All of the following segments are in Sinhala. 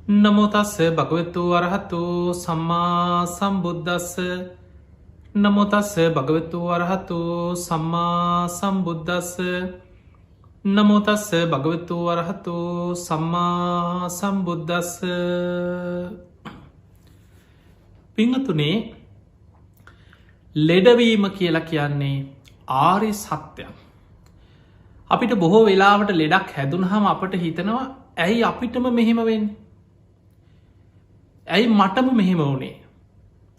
නමෝ තස්ස භගවතු වරහතු සම්මා සම්බුද්දස්ස නමෝ තස්ස භගවතු වරහතු සම්මා සම්බුද්දස්ස නමෝ තස්ස භගවතු වරහතු සම්මා සම්බුද්දස්ස. පිංහතුනේ, ලෙඩවීම කියලා කියන්නේ ආර්ය සත්‍යයක්. අපිට බොහෝ වෙලාවට ලෙඩක් හැදුනහම අපට හිතනවා ඇයි අපිටම මෙහෙම වෙන්නේ, ඇයි මටම මෙහෙම වුණේ.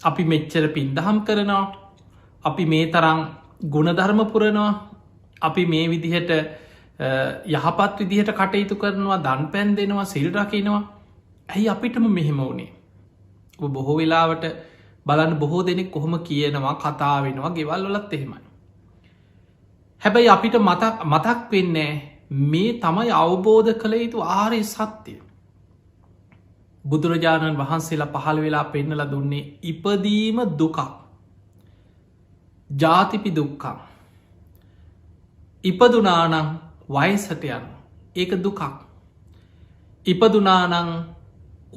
අපි මෙච්චර පින්දහම් කරනවා, අපි මේ තරම් ගුණධර්ම පුරනවා, අපි මේ විදිහට යහපත් විදිහට කටයුතු කරනවා, දන් පැන් දෙනවා, සිල් රකිනවා, ඇයි අපිටම මෙහෙම වුණේ. බොහෝ වෙලාවට බලන්න බොහෝ දෙනෙක් කොහොම කියනවා, කතා වෙනවා, ගෙවල් වලත් එහෙමයි. හැබැයි අපිට මතක් වෙන්නේ මේ තමයි අවබෝධ කළ යුතු ආර්ය සත්‍යය. බුදුරජාණන් වහන්සේලා පහළ වෙලා පෙන්නල දුන්නේ ඉපදීම දුකක්, ජාතිපි දුක්කා. ඉපදුනානං වයසට යන ඒක දුකක්. ඉපදුනානං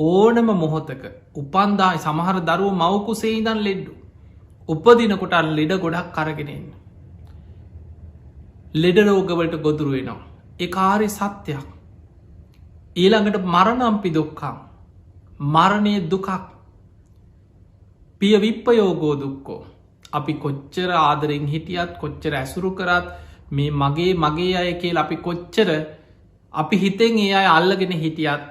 ඕනම මොහොතක උපන්දායි සමහර දරුව මවකුසේ ඉදන් ලෙඩ්ඩු උපදිනකොට ලෙඩ ගොඩක් කරගෙනෙන්න. ලෙඩ රෝගවලට ගොදුරු වෙනවා. ඒ කාර්ය සත්‍යයක්. ඊළඟට මරණම්පි දුක්කා, මරණය දුකක්. පිය විප්පයෝගෝ දුක්කෝ. අපි කොච්චර ආදරෙන් හිටියත්, කොච්චර ඇසුරු කරත්, මේ මගේ අය කියල අපි කොච්චර අපි හිතෙන් ඒ අය අල්ලගෙන හිටියත්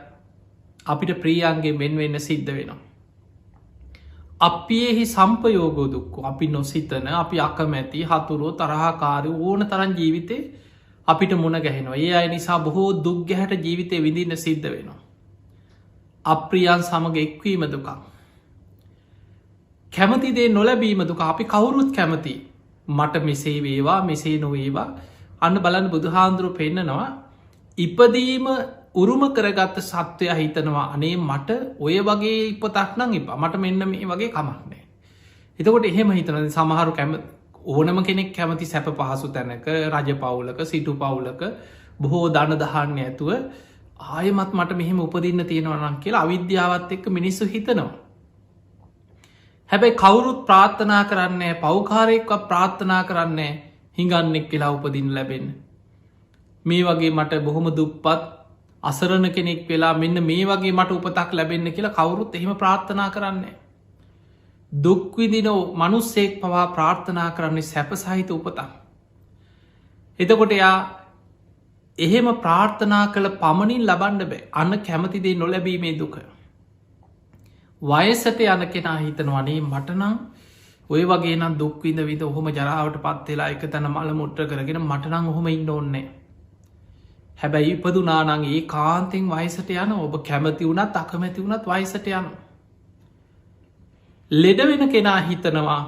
අපිට ප්‍රියන්ගේ වෙන්වෙන්න සිද්ධ වෙනවා. අපේහි සම්පයෝගෝ දුක්කෝ. අපි නොසිතන, අපි අකමැති, හතුරෝ, තරහාකාරය ඕන තරන් ජීවිතේ අපිට මුණ ගැහෙනවා. ඒ අය නිසා බොහෝ දුක් ගැහැට ජීවිතය විඳන්න සිද්ධ වෙනවා. අප්‍රියන් සමඟ එක්වීම දුකක්. කැමතිදේ නොලැබීම දුක. අපි කවුරුත් කැමති මට මෙසේ වේවා, මෙසේ නොවේවා. අන්න බලන්න බුදුහාන්දුරු පෙන්නනවා ඉපදීම උරුම කරගත්ත සත්වය හිතනවා අනේ මට ඔය වගේ ඉපතක් නං එපා, මට මෙන්න මේ වගේ කමක්නෑ. එතකොට එහෙම හිතන සමහරු ඕනම කෙනෙක් කැමති සැප පහසු තැනක, රජ පවුලක, සිටු පවුලක බොහෝ දන දහන්න ඇතුව ආයමත් මට මෙහෙම උපදින්න තියෙනවනම් කියලා අවිද්‍යාවත් එක්ක මිනිස්සු හිතනවා. හැබැයි කවුරුත් ප්‍රාර්ථනා කරන්නේ, පෞකාරයෙක්ව ප්‍රාර්ථනා කරන්නේ හිඟන්නෙක් කියලා උපදින්න ලැබෙන්න. මේ වගේ මට බොහොම දුප්පත් අසරණ කෙනෙක් වෙලා මෙන්න මේ වගේ මට උපතක් ලැබෙන්න කියලා කවුරුත් එහෙම ප්‍රාර්ථනා කරන්නේ. දුක්විදිනෝ මනුස්සෙක් පවා ප්‍රාර්ථනා කරන්නේ සැප සහිත උපතක්. එතකොට එයා එහෙම ප්‍රාර්ථනා කළ පමණින් ලබන්න බෑ. අන්න කැමතිදේ නොලැබීමේ දුක. වයසට යන කෙනා හිතනවනේ මටනම් ඔය වගේ නම් දුක්විඳ විද ඔහොම ජරාවට පත්වෙලා එක තැන මල මුට්‍ර කරගෙන මටනං ඔහොම ඉන්න ඕන්නේ. හැබැයි ඉපදුනානං ඒ කාන්තෙන් වයසට යන, ඔබ කැමති වුණත් අකමැති වුණත් වයසට යන. ලෙඩ වෙන කෙනා හිතනවා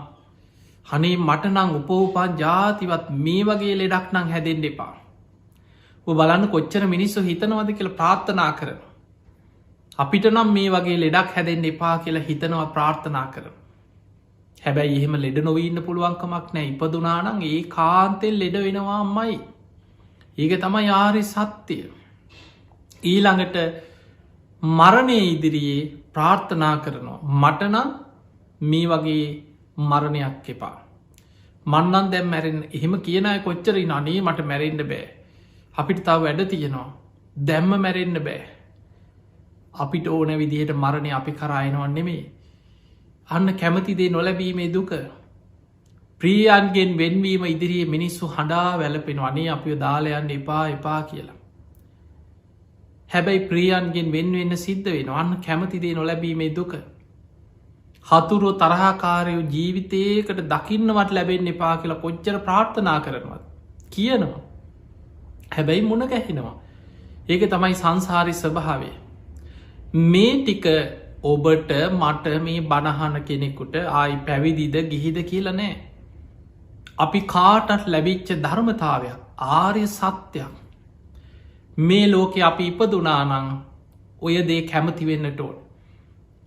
හනේ මටනං උපෝපාන් ජාතිවත් මේ වගේ ලෙඩක් නං හැදෙන්ඩ එපා. බලන්න කොච්චර මිනිස්සු හිතනවද කියලා ප්‍රාර්ථනා කරන. අපිට නම් මේ වගේ ලෙඩක් හැදෙන්න්න එපා කියලා හිතනවා, ප්‍රාර්ථනා කර. හැබැයි එහෙම ලෙඩ නොවීන්න පුළුවන්කමක් නෑ. ඉපදුනානං ඒ කාන්තෙල් ලෙඩ වෙනවා අම්මයි. ඒක තමයි ආර්ය සත්‍යය. ඊළඟට මරණය ඉදිරියේ ප්‍රාර්ථනා කරනවා මටනම් මේ වගේ මරණයක් එපා. මන්නන් දැම් මැරෙන් එහෙම කියනය කොච්චර අනේ මට මැරෙන්ඩ බෑ. අපිට තව වැඩ තියෙනවා, දැම්ම මැරෙන්න්න බෑ. අපිට ඕන විදිහට මරණය අපි කරායනවන් නෙමේ. අන්න කැමතිදේ නොලැබීමේ දුක. ප්‍රියන්ගෙන් වෙන්වීම ඉදිරියේ මිනිස්සු හඬා වැලපෙන අනේ අපිය දාලයන්න එපා එපා කියලා. හැබැයි ප්‍රියන්ගෙන් වෙන්වෙන්න සිද්ධ වෙන අන්න කැමතිදේ නොලැබීමේ දුක. හතුරුව තරහාකාරයෝ ජීවිතයකට දකින්නවත් ලැබෙන් එපා කියලා කොච්චර ප්‍රාර්ථනා කරනවත් කියනවා. හැබැයි මුණ ගැහෙනවා. ඒක තමයි සංසාරි ස්වභාවය. මේ ටික ඔබට මට මේ බණහන කෙනෙකුට ආයි පැවිදිද ගිහිද කියලා නෑ. අපි කාටත් ලැබිච්ච ධර්මතාවයක්, ආර්ය සත්‍යයක්. මේ ලෝකෙ අපි ඉපදුනානං ඔය දේ කැමති වෙන්නට ඕන.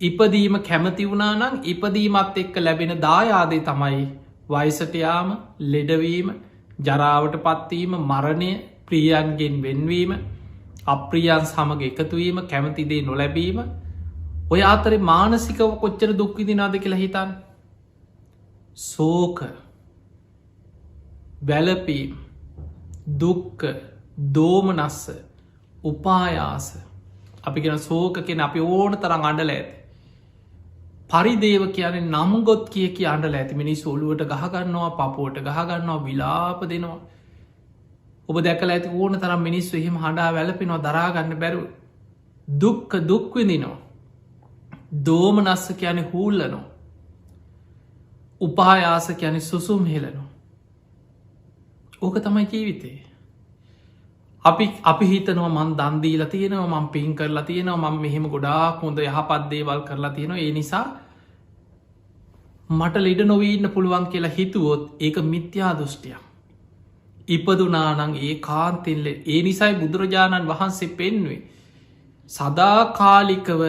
ඉපදීම කැමති වුණානං ඉපදීමත් එක්ක ලැබෙන දායාදේ තමයි වයසටයාම, ලෙඩවීම, ජරාවට පත්වීම, මරණය, ප්‍රියන්ගෙන් වෙන්වීම, අප්‍රියයන් සමග එකතුවීම කැමතිදේ නොලැබීම ඔය අතරේ මානසිකව කොච්චර දුක්විදිනාද කියලා හිතන් සෝක වැලපීම් දුක්ක දෝමනස්ස උපායාස අපි ගෙන සෝක කියෙන අපි ඕන තරම් අඩල ඇති පරිදේව කියන නම්ගොත් කිය අන්ඩල ඇති මිනිස් ඔලුවට ගහගන්නවා පපුෝට ගහගන්නවා විලාප දෙනවා ඔබ දැකල ඇති ඕන තරම් මිනිස්සු එහෙම හඬා වැලපෙනවා දරාගන්න බැරු දුක්ක දුක්විදිනවා දෝමනස්ස කියන හූල්ලනවා උපායාස කියන සුසුම් හෙලනවා ඕක තමයි ජීවිතේ අපි හිතනවා මන් දන්දීල තියෙනවා මං පින් කරලා තියෙනවා මං මෙහෙම ගොඩාක් හොඳ යහපත්දේවල් කරලා තියෙනවා ඒ නිසා මට ලෙඩ නොවීන්න පුළුවන් කියලා හිතුවොත් ඒක මිත්‍යා දෘෂ්ටියක් ඉපදුනානං ඒ කාන්තිල්ල ඒ නිසයි බුදුරජාණන් වහන්සේ පෙන්වේ සදාකාලිකව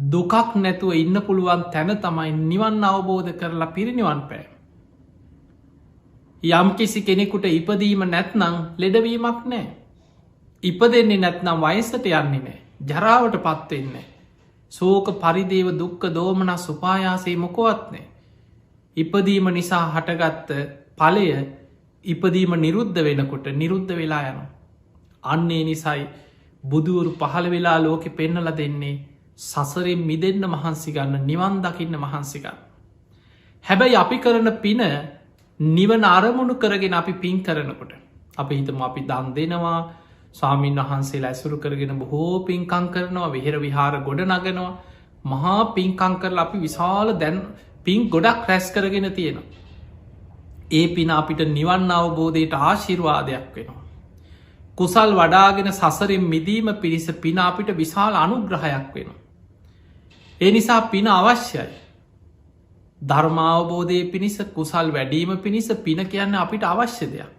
දුකක් නැතුව ඉන්න පුළුවන් තැන තමයි නිවන් අවබෝධ කරලා පිරිනිවන් පෑ යම් කිසි කෙනෙකුට ඉපදීම නැත්නං ලෙඩවීමක් නෑ ඉපදෙන්නේ නැත්නම් වයසට යන්නේ නෑ ජරාවට පත්වෙන්නේ සෝක පරිදේව දුක්ක දෝමන සුපායාසේ මොකොවත්නේ ඉපදීම නිසා හටගත්ත පලය ඉපදීම නිරුද්ධ වෙනකොට නිරුද්ධ වෙලා යන අන්නේ නිසයි බුදුවරු පහළ වෙලා ලෝකෙ පෙන්නල දෙන්නේ සසරෙන් මිදෙන්න මහන්සිගන්න නිවන් දකින්න මහන්සිගන්න හැබැයි අපි කරන පින නිවන අරමුණු කරගෙන අපි පින් කරනකොට අපි හිතම අපි දන් දෙනවා ස්වාමීන් වහන්සේ ඇසුරු කරගෙන බොහෝ පින්කං කරනවා විහෙර විහාර ගොඩ නගෙනවා මහා පින්කං කරලා අපි විශාල දැන් පින් ගොඩක් රැස් කරගෙන තියෙනවා ඒ පින අපිට නිවන් අවබෝධයට ආශිර්වාදයක් වෙනවා කුසල් වඩාගෙන සසරින් මිදීම පිරිස පින අපිට විශාල අනුග්‍රහයක් වෙනවා ඒ නිසා පින අවශ්‍යයි ධර්මාවබෝධය පිණිස කුසල් වැඩීම පිණිස පින කියන්න අපිට අවශ්‍ය දෙයක්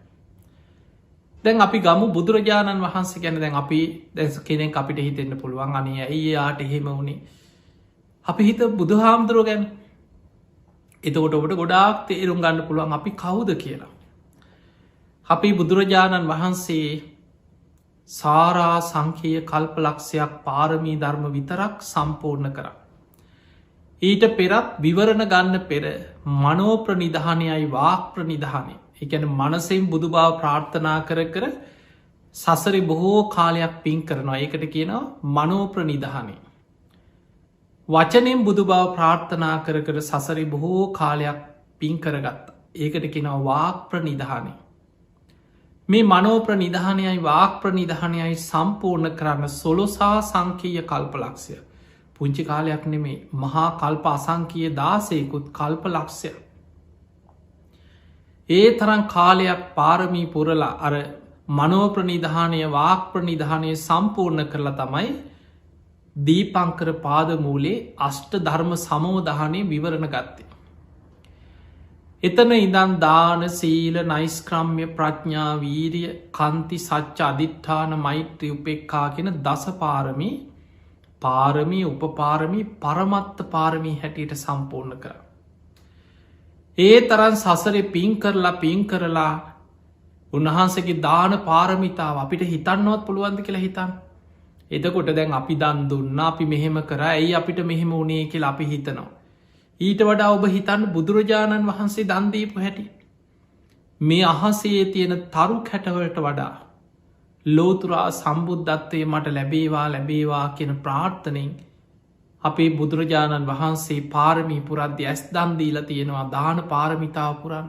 දැන් අපි ගමු බුදුරජාණන් වහන්සේ ගැන දැන් අපි දැස කෙනෙක් අපිට හිතෙන්න්න පුළුවන් අනය ඇයි යාට එහෙම වුණේ අපි හිත බුදු හාමුදුරුව ගැන එතකොට ඔබට ගොඩාක් තේරුම් ගන්න පුළුවන් අපි කවුද කියලා අපි බුදුරජාණන් වහන්සේ සාරා සංකීය කල්ප ලක්ෂයක් පාරමී ධර්ම විතරක් සම්පූර්ණ කර ඊට පෙරත් විවරණ ගන්න පෙර මනෝප්‍රනිධානයයි වාක් ප්‍රනිධානය එකන මනසෙන් බුදු බව ප්‍රාර්ථනා කර කර සසරි බොහෝ කාලයක් පින් කරනවා ඒකට කියනවා මනෝප්‍රනිධානය වචනෙන් බුදු බව ප්‍රාර්ථනා කර කර සසරි බොහෝ කාලයක් පින් කරගත්ත ඒකට කෙනවා වාක් ප්‍රනිධානය මේ මනෝප්‍රනිධානයයි වාක් ප්‍රනිධානයයි සම්පූර්ණ කරන්න සොලොසා සංකීය කල්පලක්ෂය පුංචි කාලයක් නෙමේ මහා කල්ප අසංකීය දාසයකුත් කල්ප ලක්ෂය ඒ තරන් කාලයක් පාරමී පුරලා අර මනෝප්‍රනිධානය වාක් ප්‍රනිධානය සම්පූර්ණ කරලා තමයි දීපංකර පාදමූලේ අෂ්ට ධර්ම සමෝධානය විවරණ ගත්තේ. එතන ඉදන් දාන සීල නයිස්ක්‍රම්ය ප්‍රඥා වීරිය කන්ති සච්ච අධිට්ඨාන මෛත්‍රී උපෙක්කා කියෙන දස පාරමී පාරමී උපපාරමී පරමත්ත පාරමී හැටියට සම්පූර්ණ කර. ඒ තරන් සසරෙ පින් කරලා උන්වහන්සගේ දාන පාරමිතාව අපිට හිතන්නවත් පුළුවන්ද කියලා හිතන් එතකොට දැන් අපි දන් දුන්න අපි මෙහෙම කර ඇයි අපිට මෙහෙම වුණේ කියලා අපි හිතනවා ඊට වඩා ඔබ හිතන්න බුදුරජාණන් වහන්සේ දන්දීපු හැටි මේ අහසේ තියෙන තරු කැටවලට වඩා ලෝතුරා සම්බුද්ධත්වය මට ලැබේවා කියෙන ප්‍රාර්ථනයෙන් අපේ බුදුරජාණන් වහන්සේ පාරමී පුරද්‍ය ඇස් දන්දීල තියෙනවා දාන පාරමිතාව පුරන්න.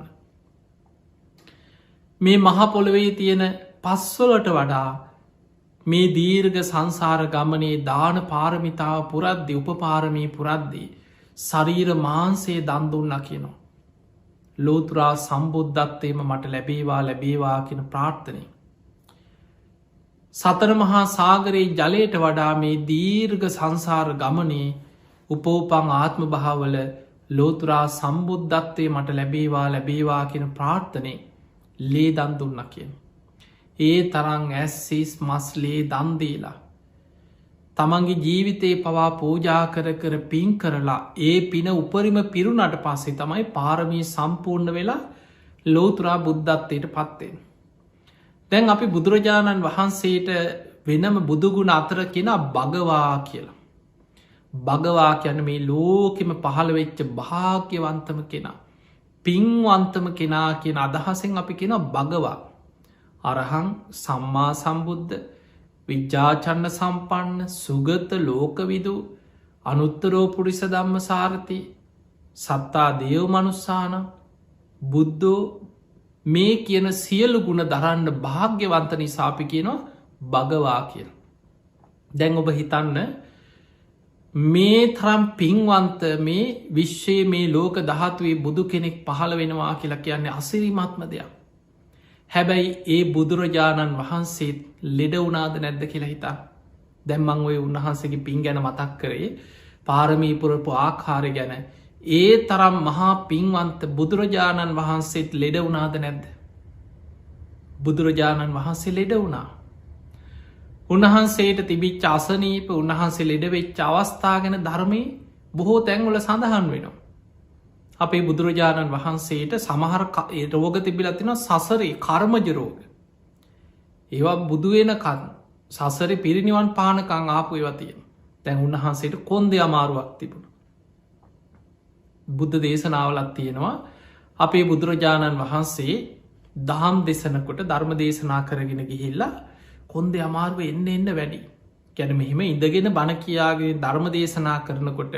මේ මහපොළොවේ තියෙන පස්වලට වඩා මේ දීර්ඝ සංසාර ගමනේ දාන පාරමිතාව පුරද්දි උපපාරමී පුරද්දී ශරීර මාන්සේ දන්දුන්න කියනවා. ලෝතුරා සම්බුද්ධත්වයම මට ලැබේවා කියෙන ප්‍රාර්ථනය. සතර මහා සාගරයේ ජලයට වඩා මේ දීර්ඝ සංසාර ගමනේ උපෝපං ආත්ම භාවල ලෝතුරා සම්බුද්ධත්වය මට ලැබේවා කියෙන ප්‍රාර්ථනය ලේ දන් දුන්න කියන. ඒ තරං ඇස්සිස් මස්ලේ දන්දීලා. තමන්ගේ ජීවිතයේ පවා පූජා කර පින් කරලා ඒ පින උපරිම පිරුණට පස්සේ තමයි පාරමී සම්පූර්ණ වෙලා ලෝතුරා බුද්ධත්වයට පත්වෙන්. දැන් අපි බුදුරජාණන් වහන්සේට වෙනම බුදුගුණ අතර කෙන භගවා කියලා. භගවා කියන මේ ලෝකෙම පහළ වෙච්ච භාග්‍යවන්තම කෙනා. පින්වන්තම කෙනා කියන අදහසෙන් අපි කෙන භගවා. අරහං සම්මා සම්බුද්ධ විජ්ජාචන්න සම්පන්න සුගත ලෝකවිදු අනුත්තරෝ පුරිස ධම්ම සාරති සත්තා දේව මනුස්සාන බුද්ධෝ මේ කියන සියලු ගුණ දරන්න භාග්‍යවන්ත නිසාපි කියනවා භගවා කියල. දැන් ඔබ හිතන්න මේ තරම් පින්වන්ත මේ විශ්වයේ මේ ලෝක දහත්වේ බුදු කෙනෙක් පහළ වෙනවා කියලා කියන්නේ අසිරිමත්ම දෙයක්. හැබැයි ඒ බුදුරජාණන් වහන්සේත් ලෙඩ වුනාද නැද්ද කියලා හිතා. දැම්මං ඔය උන්වහන්සේගේ පින් ගැන මතක් කරේ පාරමීපුරපු ආකාරය ගැන ඒ තරම් මහා පින්වන්ත බුදුරජාණන් වහන්සේත් ලෙඩ වුනාද නැද්ද. බුදුරජාණන් වහන්සේ ලෙඩ වුණා. උන්වහන්සේට තිබිච්ච අසනීප උන්වහන්සේ ලෙඩ වෙච්ච අවස්ථා ගැන ධර්මය බොහෝ තැන්වල සඳහන් වෙනවා. අපේ බුදුරජාණන් වහන්සේට සමහර රෝග තිබිලතින සසරේ කර්මජ රෝග. ඒවා බුදුවෙනකන් සසරි පිරිනිවන් පානකං ආපු ඒවතියෙන් තැන් උන්වහන්සේට කොන්ද අමාරුවක් තිබුණ. බුද්ධ දේශනාවලත් තියෙනවා අපේ බුදුරජාණන් වහන්සේ දහම් දෙසනකොට ධර්ම දේශනා කරගෙන ගිහිල්ලා කොන්ද අමාරුව එන්න වැඩි. ගැන මෙහෙම ඉඳගෙන බණ කියාගේ ධර්ම දේශනා කරනකොට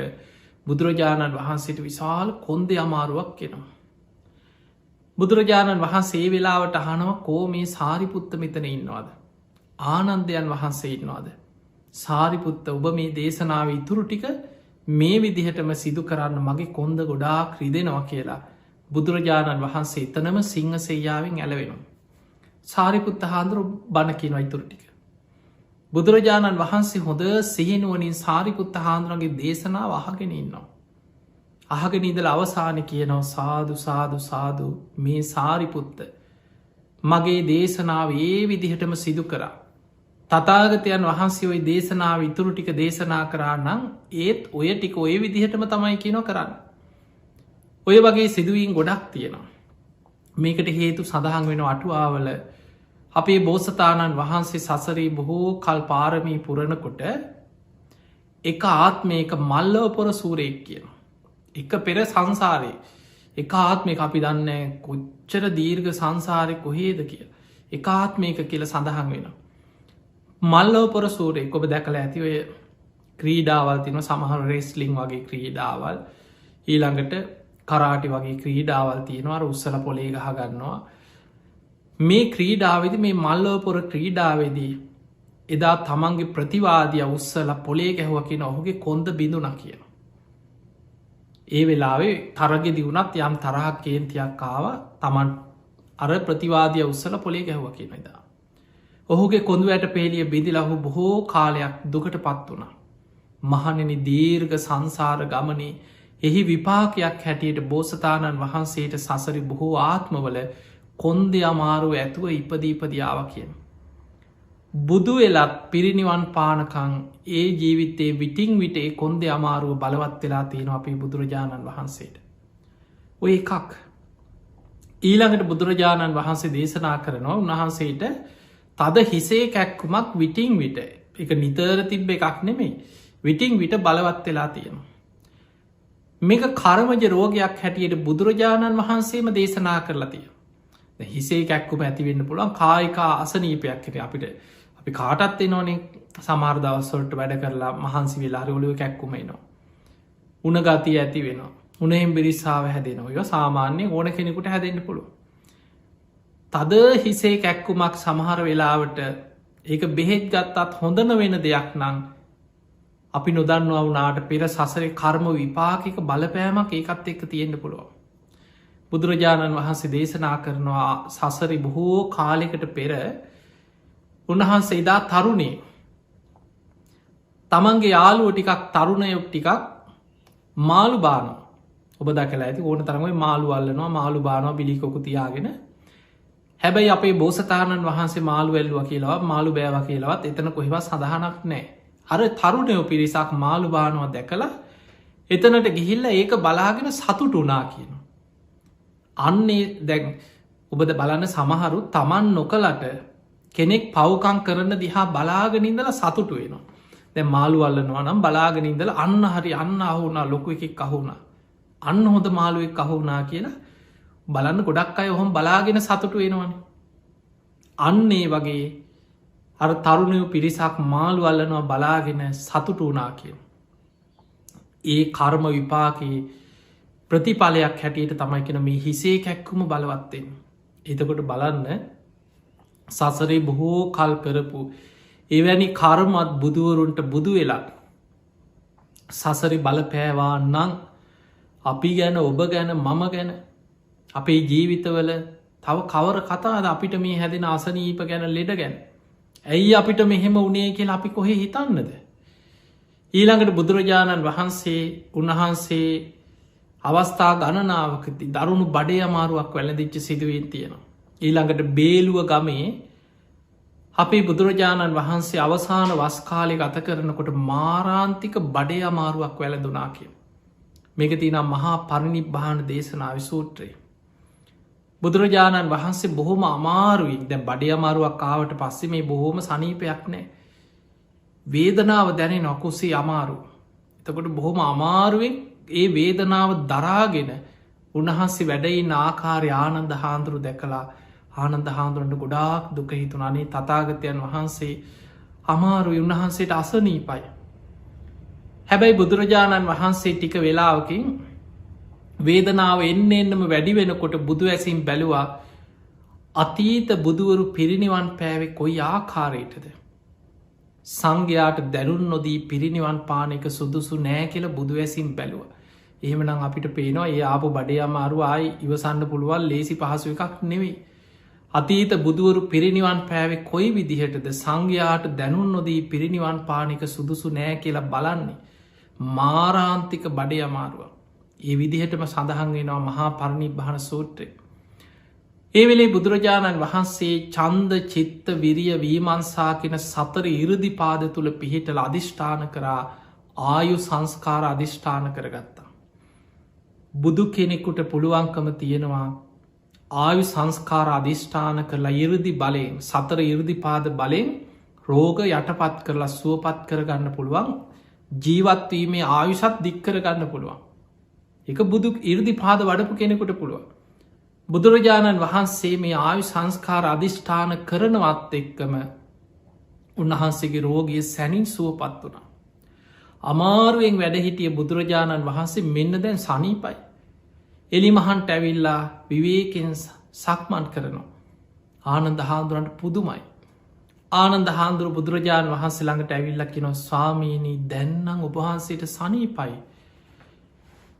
බුදුරජාණන් වහන්සේට විශාල කොන්ද අමාරුවක් කෙනවා. බුදුරජාණන් වහන්සේ වෙලාවට අහනව කෝ මේ සාරිපුත්ත මෙතන ඉන්නවාද. ආනන්දයන් වහන්සේ ඉන්නවාද. සාරිපුත්ත ඔබ මේ දේශනාව ඉතුරු ටික මේ විදිහටම සිදු කරන්න මගේ කොන්ද ගොඩා ක්‍රිදෙනවා කියලා බුදුරජාණන් වහන්සේ එතනම සිංහ සෙයාවෙන් ඇලවෙනවා. සාරිපුත්ත හාන්දුරු බණකින ඉතුරු ටික. බුදුරජාණන් වහන්සේ හොඳ සිහිනුවනින් සාරිපුත්ත හාන්දුරන්ගේ දේශනාව අහගෙන ඉන්නවා. අහගෙන ඉදල අවසාන කියනව සාදු සාදු සාදු මේ සාරිපුත්ත මගේ දේශනාව ඒ විදිහටම සිදු කරා. තතාගතයන් වහන්සේ ඔයි දේශනාව ඉතුරු ටික දේශනා කරා නම් ඒත් ඔය ටික ඔය විදිහටම තමයි කියනො කරන්න. ඔය වගේ සිදුවීන් ගොඩක් තියෙනවා. මේකට හේතු සඳහන් වෙන අටුවාවල අපේ බෝසතාණන් වහන්සේ සසරී බොහෝ කල් පාරමී පුරණකොට එක ආත්මයක මල්ලවපොර සූරයෙක් කියනවා. එක පෙර සංසාරය එක ආත්මයක අපි දන්න කොච්චර දීර්ඝ සංසාරය කොහේද කිය එක ආත්මයක කියල සඳහන් වෙන. මල්ලවපොර සූරයෙක් ඔබ දැකළ ඇතිවය ක්‍රීඩාවල් තින සමහර රෙස්ලිං වගේ ක්‍රීඩාවල් ඊළඟට කරාටි වගේ ක්‍රීඩාවල් තියෙනවා උත්සල පොලේ ගහ ගන්නවා. මේ ක්‍රීඩාවද මේ මල්ලවපොර ක්‍රීඩාවේදී එදා තමන්ගේ ප්‍රතිවාදිය උත්සල පොලේ ගැහුව කියෙන ඔහුගේ කොන්ද බිඳුන කියන. ඒ වෙලාවේ තරගෙදි වුණත් යම් තරහක් කේන්තියක් ආව තමන් අර ප්‍රතිවාදිය උත්සල පොලේ ගැහුව කියන එදා. ඔහුගේ කොඳු ඇට පේලිය බිදිලහු බොහෝ කාලයක් දුකට පත් වුණ. මහනෙන දීර්ඝ සංසාර ගමනේ එහි විපාකයක් හැටියට බෝසතාණන් වහන්සේට සසරි බොහෝ ආත්මවල කොන්ද අමාරුව ඇතුව ඉපදීපදියාව කියන. බුදු වෙලත් පිරිනිවන් පානකං ඒ ජීවිතේ විටිං විටේ කොන්ද අමාරුව බලවත් වෙලා තියෙන අපේ බුදුරජාණන් වහන්සේට. ඔය එකක් ඊළඟට බුදුරජාණන් වහන්සේ දේශනා කරනවා උන්වහන්සේට තද හිසේ කැක්කුමක් විටිං විට එක නිතර තිබ්බ එකක් නෙමෙයි විටිං විට බලවත් වෙලා තියෙනවා. මේක කර්මජ රෝගයක් හැටියට බුදුරජාණන් වහන්සේම දේශනා කරලා තිය. හිසේ කැක්කුම ඇතිවෙන්න පුළුවන් කායිකා අසනීපයක් හිට අපිට අපි කාටත් එනෝනේ සමාර් දවස්වලට වැඩ කරලා මහන්සි වෙලා ඔලුව කැක්කුමයිනවා. උනගතිය ඇති වෙන උනෙහිම් බිරිස්සාාව හැදෙනවා ය සාමාන්‍ය ඕන කෙනෙකුට හැදෙන්න්න පුළුව. තද හිසේ කැක්කුමක් සමහර වෙලාවට ඒක බෙහෙත් ගත්තත් හොඳන වෙන දෙයක් නං අපි නොදන්නවා වනාට පෙර සසරේ කර්ම විපාකික බලපෑමක් ඒකත් එක්ක තියෙන්න්න පුළුවන්. බුදුරජාණන් වහන්සේ දේශනා කරනවා සසරි බොහෝ කාලෙකට පෙර උන්වහන්සේ එදා තරුණේ තමන්ගේ යාළුව ටිකක් තරුණයොක් ටිකක් මාළු බාන ඔබ දකලා ඇති ඕන තරමයි මාළු අල්ලනවා මාළු බානවා බිලිකොකු තියාගෙන හැබැයි අපේ බෝසතාණන් වහන්සේ මාළු වැල්ලුව කියලාව මාළු බෑව කියලවත් එතන කොහෙවත් සඳහනක් නෑ. අර තරුණයෝ පිරිසක් මාළු බානවා දැකලා එතනට ගිහිල්ල ඒක බලාගෙන සතුට වනා කියන. අන්නේ දැන් ඔබද බලන්න සමහරු තමන් නොකලට කෙනෙක් පව්කං කරන දිහා බලාගෙනින්දල සතුටු වෙනවා. දැ මාළු අල්ලනවා නම් බලාගෙනින්දල අන්න හරි අන්න අහුුණා ලොකු එකෙක් අහුුණා. අන්න හොඳ මාළුවෙක් අහුුණා කියලා බලන්න ගොඩක් අය ඔහොම බලාගෙන සතුටු වෙනවන. අන්නේ වගේ අර තරුණය පිරිසක් මාළු අල්ලනවා බලාගෙන සතුටු වනා කිය. ඒ කර්ම විපාකයේ ප්‍රතිඵලයක් හැටියට තමයි කෙන මේ හිසේ කැක්කුම බලවත්තෙන්. එතකොට බලන්න සසරේ බොහෝ කල් කරපු එවැනි කර්මත් බුදුවරුන්ට බුදු වෙලා සසරි බලපෑවා නං අපි ගැන ඔබ ගැන මම ගැන අපේ ජීවිතවල තව කවර කතාද අපිට මේ හැදෙන අසනීප ගැන ලෙඩ ගැන. ඇයි අපිට මෙහෙම උනේ කියලා අපි කොහෙ හිතන්නද. ඊළඟට බුදුරජාණන් වහන්සේ උන්වහන්සේ අවස්ථා ගණනාවකති දරුණු බඩේ අමාරුවක් වැළදිච්ච සිදුවෙන් තියෙනවා. ඊළඟට බේලුව ගමේ අපේ බුදුරජාණන් වහන්සේ අවසාන වස්කාලය ගත කරනකොට මාරාන්තික බඩේ අමාරුවක් වැළඳුනා කිය. මේක තිනම් මහා පරිනිබ්භාන දේශනාව සූත්‍රයේ. බුදුරජාණන් වහන්සේ බොහොම අමාරුවෙන් දැ බඩේ අමාරුවක් කාවට පස්සේ මේ බොහොම සනීපයක් නෑ. වේදනාව දැනෙ නොකුසේ අමාරු. එතකොට බොහොම අමාරුවෙන් ඒ වේදනාව දරාගෙන උන්වහන්සේ වැඩයි නාකාරය ආනන්ද හාන්දුරු දැකලා ආනන්ද හාන්දුරන්ට ගොඩාක් දුක හිතුන අනේ තතාගතයන් වහන්සේ අමාරු උන්වහන්සේට අසනීපයි. හැබැයි බුදුරජාණන් වහන්සේ ටික වෙලාවකින් වේදනාව එන්න එන්නම වැඩි වෙනකොට බුදු ඇසින් බැලුවා අතීත බුදුවරු පිරිනිවන් පෑවෙ කොයි ආකාරයටද. සංඝයාට දැනුන් නොදී පිරිනිවන් පාන එක සුදුසු නෑ කියල බුදු ඇසින් බැලුව. එහෙමනම් අපිට පේනවා ඒ ආපු බඩේ අමාරු ආයි ඉවසන්න පුළුවන් ලේසි පහසු එකක් නෙවෙයි. අතීත බුදුවරු පිරිනිවන් පෑවෙ කොයි විදිහටද සංඝයාට දැනුන් නොදී පිරිනිවන් පානික සුදුසු නෑ කියලා බලන්නේ. මාරාන්තික බඩේ අමාරුව. ඒ විදිහටම සඳහන් වෙනවා මහා පරිනිබ්බාන සූත්‍රය. ඒ වෙලේ බුදුරජාණන් වහන්සේ චන්ද චිත්ත විරිය වීමන්සා කෙන සතර ඉරදි පාද තුළ පිහිටල අධිෂ්ඨාන කරා ආයු සංස්කාර අධිෂ්ඨාන කරගත්තා. බුදු කෙනෙකුට පුළුවන්කම තියෙනවා ආයු සංස්කාර අධිෂ්ඨාන කරලා ඉරදි බලයෙන් සතර ඉරදි පාද බලයෙන් රෝග යටපත් කරලා සුවපත් කරගන්න පුළුවන් ජීවත්වීමේ ආයුෂත් දික්කර ගන්න පුළුවන්. එක බුදු ඉරදි පාද වඩපු කෙනෙකුට පුළුවන්. බුදුරජාණන් වහන්සේ මේ ආයු සංස්කාර අධිෂ්ඨාන කරනවත් එක්කම උන්වහන්සේගේ රෝගිය සැනින් සුවපත් වනා. අමාරුවෙන් වැඩහිටිය බුදුරජාණන් වහන්සේ මෙන්න දැන් සනීපයි. එලි මහන්ට ඇවිල්ලා විවේකෙන් සක්මන් කරනවා. ආනන්ද හාන්දුරන්ට පුදුමයි. ආනන්ද හාන්දුරු බුදුරජාණන් වහන්සේ ළඟට ඇවිල්ලක් නො ස්වාමීනී දැන්නම් උපහන්සේට සනීපයි.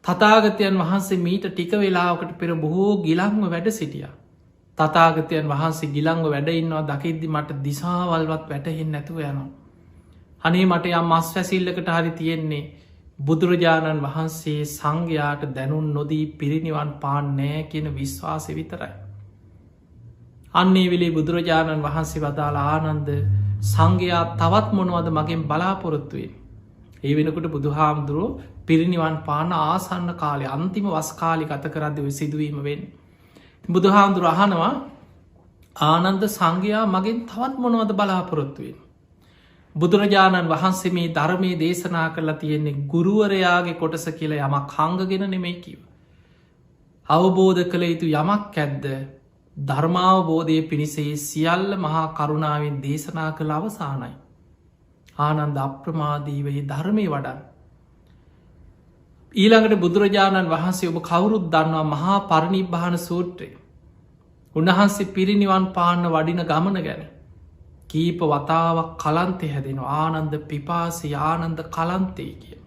තතාගතයන් වහන්සේ මීට ටික වෙලාවකට පෙර බොහෝ ගිලංව වැඩ සිටිය. තතාගතයන් වහන්සේ ගිලංව වැඩඉන්නවා දකිද්දි මට දිසාවල්වත් වැටහෙන් නැතුව යනවා. අනේ මට යම් මස් වැසිල්ලකට හරි තියෙන්නේ බුදුරජාණන් වහන්සේ සංඝයාට දැනුන් නොදී පිරිනිවන් පාන් නෑ කියන විශ්වාසය විතරයි. අන්නේ වෙලේ බුදුරජාණන් වහන්සේ වදාළ ආනන්ද සංඝයා තවත් මොනවද මගෙන් බලාපොරොත්තුවෙන්. ඒ වෙනකොට බුදුහාමුදුරුව පිරිනිවන් පාන ආසන්න කාලය අන්තිම වස්කාලි ගත කරද්දව සිදුවීම වෙන්. බුදුහාමුදුර අහනවා ආනන්ද සංඝයා මගෙන් තවත් මොනවද බලාපොරොත්තුවෙන්. බුදුරජාණන් වහන්සේ මේ ධර්මය දේශනා කරලා තියෙන්නේ ගුරුවරයාගේ කොටස කියලා යමක් හංගගෙන නෙමෙයි කිව. අවබෝධ කළ යුතු යමක් ඇද්ද ධර්මාවබෝධය පිණිසේ සියල්ල මහා කරුණාවෙන් දේශනා කළ අවසානයි. ආනන්ද අප්‍රමාදීවෙහි ධර්මය වඩන්. ඊළඟට බුදුරජාණන් වහන්සේ ඔබ කවුරුත් දන්නවා මහා පරිනිබ්භාන සූත්‍රය. උන්වහන්සේ පිරිනිවන් පාන්න වඩින ගමන ගැන. කීප වතාවක් කලන්තය හැදෙන ආනන්ද පිපාසි ආනන්ද කලන්තේ කිය.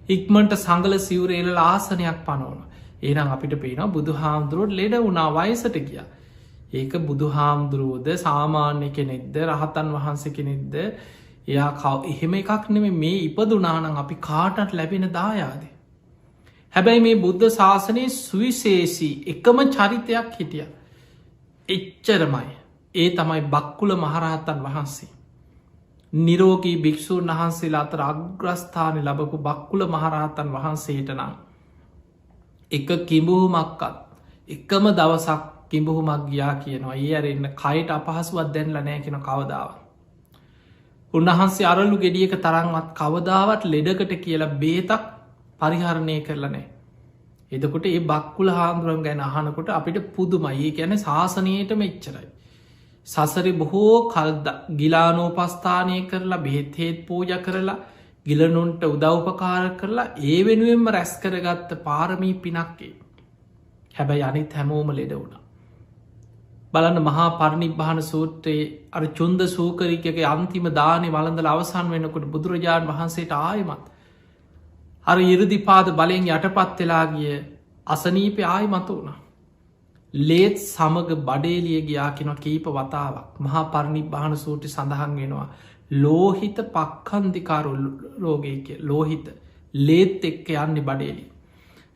ඉක්මට සංගල සිවරේල ආසනයක් පනවන. ඒනම් අපිට පේනවා බුදු හාමුදුරුවට ලෙඩ වුණා වයසට ගිය. ඒක බුදු හාමුදුරුවෝද සාමාන්‍ය කෙනෙක්ද රහතන් වහන්සේ කෙනෙක්ද එයා කව එහෙම එකක් නෙම මේ ඉපදුනානං අපි කාටත් ලැබෙන දායාදේ. හැබැයි මේ බුද්ධ ශාසනයේ සුවිශේෂී එකම චරිතයක් හිටිය. එච්චරමයි. ඒ තමයි බක්කුල මහරහත්තන් වහන්සේ. නිරෝගී භික්‍ෂූන් වහන්සේලා අතර අග්‍රස්ථානය ලබපු බක්කුල මහරහත්තන් වහන්සේට නම් එක කිඹූමක්කත් එකම දවසක් කිඹුහුමක් ගියා කියනවා ඒ අරන්න කයට අපහසුවත් දැන්ල නෑ කෙන කවදාව. උන්වහන්සේ අරලු ගෙඩියක තරන්වත් කවදාවත් ලෙඩකට කියලා බේතක් පරිහරණය කරලනෑ. එදකොට ඒ බක්කුල හාමුදුරුවන් ගැන අහනකොට අපිට පුදුමයි ගැන ශාසනයට මෙච්චරයි. සසරි බොහෝ කල්ද ගිලානෝපස්ථානය කරලා බෙහෙත්හෙත් පූජ කරලා ගිලනුන්ට උදව්පකාර කරලා ඒ වෙනුවෙන්ම රැස් කරගත්ත පාරමී පිනක්කේ. හැබැයි අනිත් හැමෝම ලෙඩ වුණ. බලන්න මහා පරිනිබ්බාන සූත්‍රයේ අර චුන්ද සූකරිකගේ අන්තිම දානය වළඳල අවසන් වෙනකොට බුදුරජාණන් වහන්සේට ආයමත්. අර ඉරදිපාද බලයෙන් යටපත් වෙලා ගිය අසනීප ආයමත වුණ. ලේත් සමග බඩේලිය ගයා කෙන කීප වතාවක් මහා පරිනිබ්බාන සූටි සඳහන් වෙනවා. ලෝහිත පක්කන්දිකාරු රෝගයක ලෝහිත ලේත් එක්ක යන්නේ බඩේලි.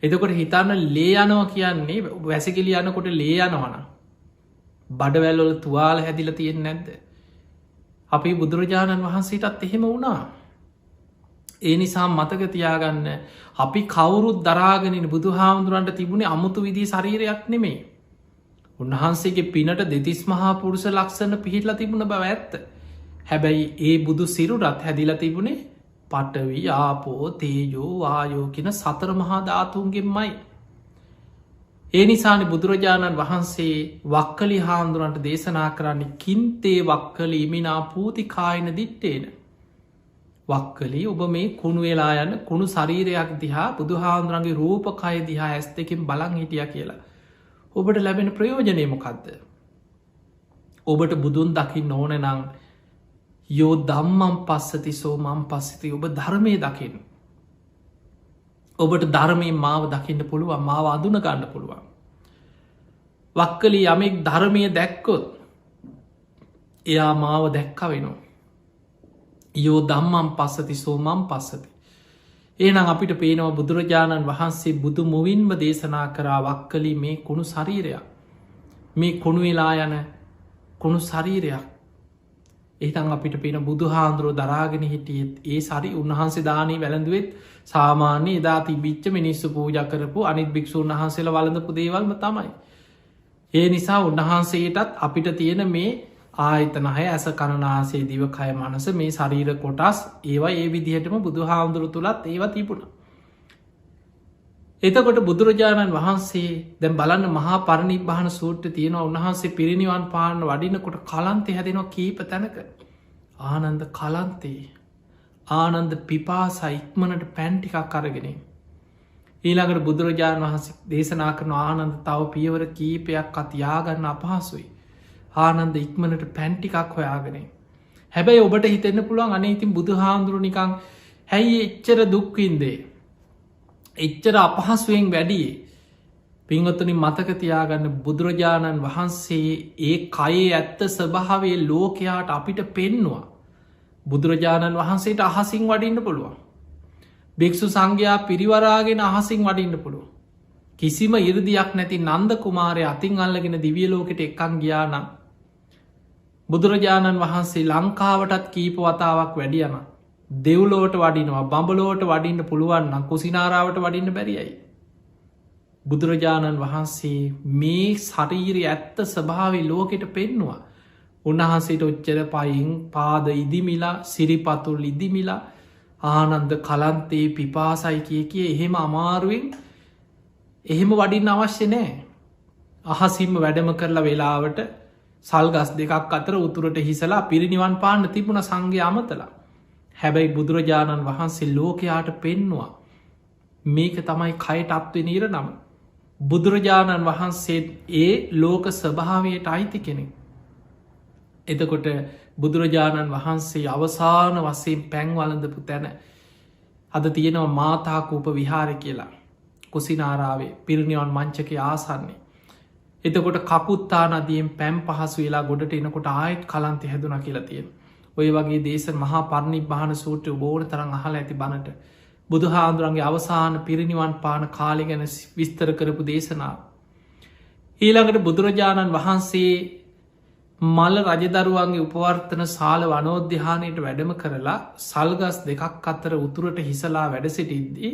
එතකොට හිතන්න ලේ යනව කියන්නේ වැසකිලි යනකොට ලේ යනවන. බඩවැල්ලොල තුවාල හැදිල තියෙන් නැද්ද. අපි බුදුරජාණන් වහන්සේටත් එහෙම වුණා. ඒ නිසා මතක තියාගන්න අපි කවුරුත් දරාගෙනින් බුදු හාමුදුරන්ට තිබුණේ අමුතු විදිී ශරීරයක් නෙමේ. උන්වහන්සේගේ පිනට දෙතිස් මහා පුරුෂ ලක්ෂණ පිහිටල තිබුණ බව ඇත්ත. හැබැයි ඒ බුදු සිරුරත් හැදිල තිබුණේ පටවි ආපෝ තේජෝ වායෝ කියෙන සතර මහා ධාතුන්ගෙන්මයි. ඒ නිසානි බුදුරජාණන් වහන්සේ වක්කලි හාමුදුරන්ට දේශනා කරන්නේ කින්තේ වක්කල ඉමිනා පූතිකායන දිට්ටේන. වක්කලි ඔබ මේ කුණු වෙලා යන්න කුණු ශරීරයක් දිහා බුදු හාමුදුරන්ගේ රූපකය දිහා ඇස් දෙකින් බලන් හිටිය කියලා. ඔබට ලැබෙන ප්‍රයෝජනයමොකක්ද. ඔබට බුදුන් දකින්න ඕන නං යෝ දම්මම් පස්සති සෝ මම් පස්සති ඔබ ධර්මය දකින්න. ඔබට ධර්මයෙන් මාව දකින්න පුළුවන් මාව අදුන ගන්න පුළුවන්. වක්කලි යමෙක් ධර්මය දැක්කොත් එයා මාව දැක්ක වෙනවා. යෝ දම්මම් පස්සති සෝ මම් පස්සති. ඒනම් අපිට පේනවා බුදුරජාණන් වහන්සේ බුදු මුවින්ම දේශනා කරා වක්කලි මේ කුණු ශරීරයක් මේ කුණු වෙලා යන කුණු ශරීරයක්. ඒතන් අපිට පේන බුදු හාන්දුරුව දරාගෙන හිටියෙත් ඒ සරි උන්වහන්සේ දානී වැළඳුවෙත් සාමාන්‍ය එදා තිබිච්ච මිනිස්සු පූජ කරපු අනිත් භික්ෂූන් වහන්සේල වලඳපු දේවල්ම තමයි. ඒ නිසා උන්වහන්සේටත් අපිට තියෙන මේ ආයතනහය ඇස කරනාසේ දිවකය මනස මේ ශරීර කොටස් ඒවා ඒ විදිහටම බුදු හාමුදුරු තුළත් ඒව තිබුණ. එතකොට බුදුරජාණන් වහන්සේ දැම් බලන්න මහා පරිනිබ්බාන සූට්‍ර තියෙනවා උන්වහන්සේ පිරිනිවන් පාන්න වඩිනකොට කලන්තේ හැදෙනවා කීප තැනක. ආනන්ද කලන්තේ ආනන්ද පිපාසා ඉක්මනට පැන්ටිකක් අරගෙන. ඊළඟට බුදුරජාණන් වහන්සේ දේශනා කරන ආනන්ද තව පියවර කීපයක් අතියාගන්න අපහසුයි. ආනන්ද ඉක්මනට පැන්ටිකක් හොයාගෙන. හැබැයි ඔබට හිතෙන්න්න පුළුවන් අනේ ඉතින් බුදු හාමුදුරුනිකං හැයි එච්චර දුක්වින්දේ. එච්චර අපහසුවෙන් වැඩියේ පිංගොත්තනි මතකතියාගන්න බුදුරජාණන් වහන්සේ ඒ කයේ ඇත්ත ස්වභාවේ ලෝකයාට අපිට පෙන්නවා. බුදුරජාණන් වහන්සේට අහසින් වඩින්න පුළුවන්. භික්‍ෂු සංඝයා පිරිවරාගෙන අහසින් වඩින්න පුළුව. කිසිම ඉරදියක් නැති නන්ද කුමාරය අතින් අල්ලගෙන දිවියලෝකට එක්කන් ගියානම්. බුදුරජාණන් වහන්සේ ලංකාවටත් කීප වතාවක් වැඩියන. දෙව්ලෝට වඩිනවා බඹලෝට වඩින්න පුළුවන්න කුසිනාරාවට වඩින්න බැරියයි. බුදුරජාණන් වහන්සේ මේ ශරීරය ඇත්ත ස්වභාවි ලෝකෙට පෙන්නවා. උන්වහන්සේට ඔච්චර පයින් පාද ඉදිමිලා සිරිපතුල් ඉදිමිලා ආනන්ද කලන්තේ පිපාසයි කිය එහෙම අමාරුවෙන් එහෙම වඩින්න අවශ්‍ය නෑ. අහසිම්ම වැඩම කරලා වෙලාවට සල්ගස් දෙකක් අතර උතුරට හිසලා පිරිනිවන් පාන්න තිබුණ සංඝය අමතලා. හැබැයි බුදුරජාණන් වහන්සේ ලෝකයාට පෙන්නවා. මේක තමයි කයට අත්වෙන ඉර නම. බුදුරජාණන් වහන්සේ ඒ ලෝක ස්වභාවයට අයිති කෙනෙක්. එතකොට බුදුරජාණන් වහන්සේ අවසාන වසයෙන් පැන්වලඳපු තැන අද තියෙනවා මාතාකූප විහාර කියලා. කුසිනාරාවේ පිරිනිවන් මංචක ආසන්නේ. එතකොට කපුත්තා නදියෙන් පැම් පහසු වෙලා ගොඩට එනකොට ආයත් කලන්ත හැදුන කියලා තියෙන. ඔය වගේ දේශ මහා පරිනිබ්බාන සූත්‍රය බෝඩ තරන් අහල ඇති බණට බුදු හාමුදුරන්ගේ අවසාන පිරිනිවන් පාන කාලි ගැන විස්තර කරපු දේශනාව. ඊළඟට බුදුරජාණන් වහන්සේ මල්ල රජදරුවන්ගේ උපවර්තන සාල වනෝද්‍යානයට වැඩම කරලා සල්ගස් දෙකක් අත්තර උතුරට හිසලා වැඩසිටිද්දී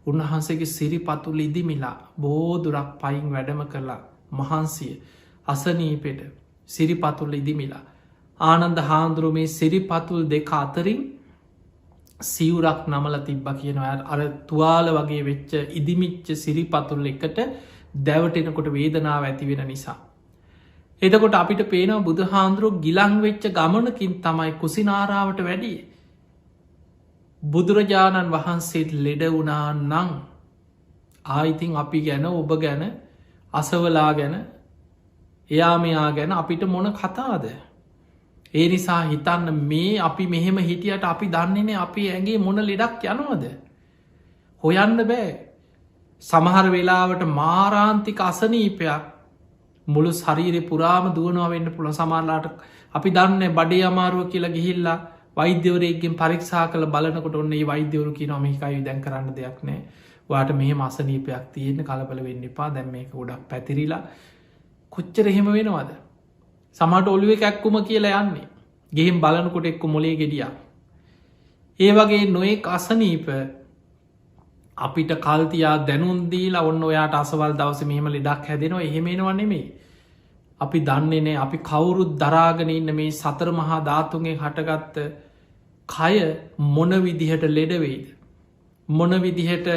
උන්වහන්සේගේ සිරිපතුල් ඉදිමිලා බෝදුරක් පයින් වැඩම කරලා මහන්සිය අසනීපෙට සිරිපතුල් ඉදිමිලා ආනන්ද හාමුදුරුව මේ සිරිපතුල් දෙක අතරින් සිවුරක් නමල තිබ්බ කියනවා අර තුවාල වගේ වෙච්ච ඉදිමිච්ච සිරිපතුල් එකට දැවටෙනකොට වේදනාව ඇතිවෙන නිසා. එතකොට අපිට පේනවා බුදු හාමුදුරුව ගිලං වෙච්ච ගමනකින් තමයි කුසිනාරාවට වැඩිය. බුදුරජාණන් වහන්සේත් ලෙඩ වුණා නං ආයිතින් අපි ගැන ඔබ ගැන අසවලා ගැන එයා මෙයා ගැන අපිට මොන කතාද. ඒ නිසා හිතන්න මේ අපි මෙහෙම හිටියට අපි දන්නේනේ අපි ඇගේ මොන ලෙඩක් යනවද. හොයන්න බෑ සමහර වෙලාවට මාරාන්තික අසනීපයක් මුළු ශරීරය පුරාම දුවනවා වෙන්න පුළ සමාරලාට අපි දන්න බඩේ අමාරුව කියලා ගිහිල්ලා වෛද්‍යවරයගෙන් පරික්ෂා කළ බලනකොට ඔන්න ඒ වෛද්‍යවරු කියන මේකයි දැන් කරන්න දෙයක් නෑ වාට මෙහ අසනීපයක් තියෙන කලබල වෙන්න එපා දැම් මේක ගොඩක් පැතිරිලා කොච්චර එහෙම වෙනවද. සමට ඔලිුව කැක්කුම කියලා යන්නේ ගෙහිම් බලනකොට එක්ක මොලේ ගෙඩියා. ඒ වගේ නොයෙක් අසනීප අපිට කල්තියා දැනුන්දීලා ඔන්න ඔයාට අසවල් දවස මෙහම ලෙඩක් හැදෙනවා එහෙමෙනවා නෙමේ. අපි දන්නේනේ අපි කවුරුත් දරාගෙන ඉන්න මේ සතර මහා ධාතුන්ගේ හටගත්ත කය මොන විදිහට ලෙඩවෙයිද. මොන විදිහට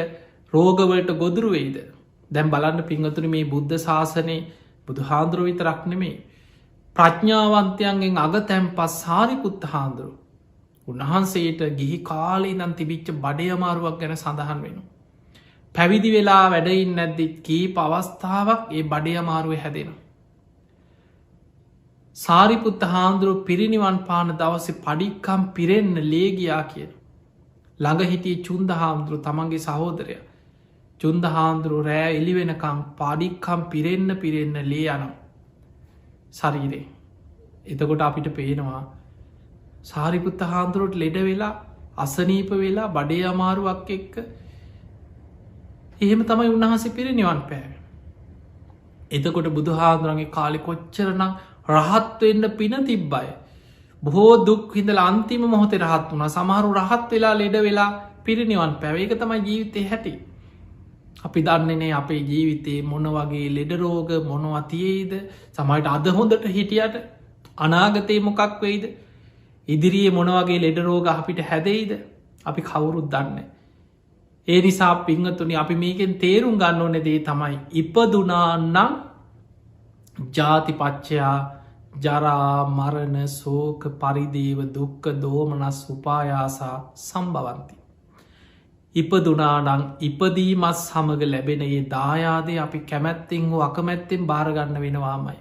රෝගවලට ගොදුරු වෙයිද. දැම් බලන්න පිංහතුන මේ බුද්ධ ශාසනය බුදු හාන්දුරුව විතරක් නෙමේ. ප්‍රඥාවන්තයන්ගෙන් අග තැම්පස් සාරිපුත්ත හාන්දුරු. උන්වහන්සේට ගිහි කාලී නම් තිබිච්ච බඩය අමාරුවක් ගැන සඳහන් වෙන. පැවිදි වෙලා වැඩයින් නැද්දිත් කී පවස්ථාවක් ඒ බඩය අමාරුව හැදෙන. සාරිපුත්ත හාන්දුරුව පිරිනිවන් පාන දවස පඩික්කම් පිරෙන්න ලේගයා කියන. ළඟ හිටිය චුන්ද හාමුදුරු තමන්ගේ සහෝදරය. චුන්ද හාන්දුරු රෑ එලි වෙනකං පාඩික්කම් පිරෙන්න ලේ යනම්. ශරීරේ එතකොට අපිට පේනවා සාරිපුත්ත හාන්දුරුවට ලෙඩ වෙලා අසනීප වෙලා බඩේ අමාරුවක් එක්ක එහෙම තමයි උන්වහන්සේ පිරිනිවන් පෑව. එතකොට බුදු හාදුරන්ගේ කාලෙ කොච්චරනම් රහත්වෙන්න පින තිබ්බය. බොහෝ දුක් හිඳල අන්තිම මොහොත රහත් වුණ සමහරු රහත් වෙලා ලෙඩ වෙලා පිරිනිවන් පැවේක තමයි ජීවිතය හැටි. අපි දන්නේනේ අපේ ජීවිතයේ මොන වගේ ලෙඩරෝග මොනවතියේද සමයිට අද හොඳට හිටියට අනාගතය මොකක් වෙයිද ඉදිරියේ මොනවගේ ලෙඩරෝග අපිට හැදෙයිද අපි කවුරුත් දන්න. ඒ නිසා පිංහතුනි අපි මේකෙන් තේරුම් ගන්න ඕනෙ දේ තමයි ඉපදුනාන්නම් ජාතිපච්චයා ජරා මරණ සෝක පරිදේව දුක්ක දෝමනස් උපායාසා සම්බවන්ති. ඉපදුනානං ඉපදීමත් සමඟ ලැබෙන ඒ දායාදය අපි කැමැත්තෙන් හෝ අකමැත්තෙන් භාරගන්න වෙනවාමයි.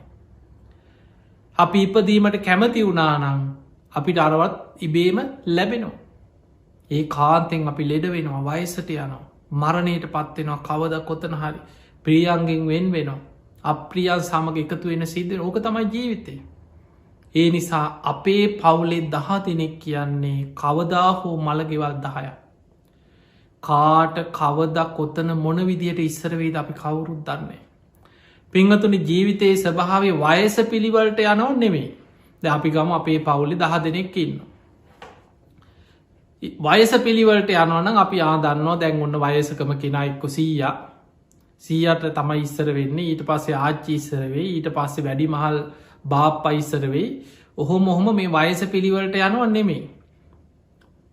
අපි ඉපදීමට කැමති වුණානං අපිට අරවත් ඉබේම ලැබෙනවා. ඒ කාන්තෙන් අපි ලෙඩ වෙනවා වයසට යනවා මරණයට පත්වෙනවා කවද කොතන හරි ප්‍රියන්ගෙන් වෙන් වෙනවා අප්‍රියන් සමඟ එකතු වෙන සිද්ධ ඕක තමයි ජීවිතය. ඒ නිසා අපේ පවුලේ 10 දෙනෙක් කියන්නේ කවදා හෝ මළගෙවල් 10ක්. කාට කවද කොත්තන මොන විදියට ඉස්සරවේද අපි කවුරුත් දන්නේ. පිංහතුනි ජීවිතයේ ස්වභාවේ වයස පිළිවලට යනව නෙමේ. ද අපි ගම අපේ පවුලි 10 දෙනෙක් ඉන්න. වයස පිළිවලට යනවන අපි ආදන්නවා දැන් ඔන්න වයසකම කෙනයික්කො සීයට තමයි ඉස්සර වෙන්නේ ඊට පස්සේ ආච්චි ඉස්සරවේ ඊට පස්සේ වැඩි මහල් බාප්ප ඉස්සරවෙයි ඔහොම මේ වයස පිළිවලට යනවන් නෙමේ.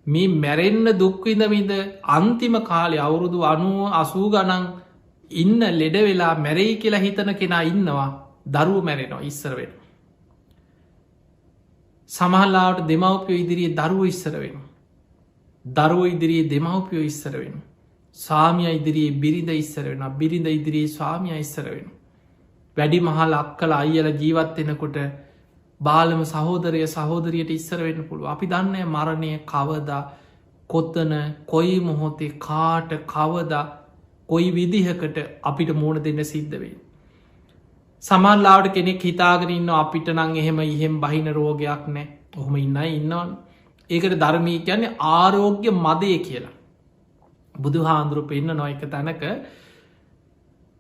මේ මැරෙන්න්න දුක්විදවිද අන්තිම කාලෙ අවුරුදු 90-80 ගනන් ඉන්න ලෙඩ වෙලා මැරෙයි කියලා හිතන කෙනා ඉන්නවා දරුව මැරෙනවා ඉස්සර වෙන. සමහල්ලාට දෙමවපියෝ ඉදිරියේ දරුව ඉස්සර වෙන. දරුව ඉදිරියේ දෙමවපියෝ ඉස්සර වෙන. සාමිය ඉදිරියේ බිරිඳ ඉස්සර වෙන බිරිඳ ඉදිරියේ ස්වාමිය ඉස්සර වෙන. වැඩි මහල් අක්කල අයියල ජීවත්වෙනකොට බාලම සහෝදරය සහෝදරියට ඉස්සර වෙන්න පුළුව. අපි දන්න මරණය කවදා කොත්තන කොයි මොහොතේ කාට කවදා කොයි විදිහකට අපිට මෝන දෙන්න සිද්ධ වේ. සමල්ලාට කෙනෙක් හිතාගෙන ඉන්න අපිට නං එහෙම බහින රෝගයක් නෑ ඔහොම ඉන්න ඉන්නවන්. ඒකට ධර්මී කියන්නේ ආරෝග්‍ය මදය කියලා. බුදු හාන්දුරු පෙන්න්න නොයක තැනක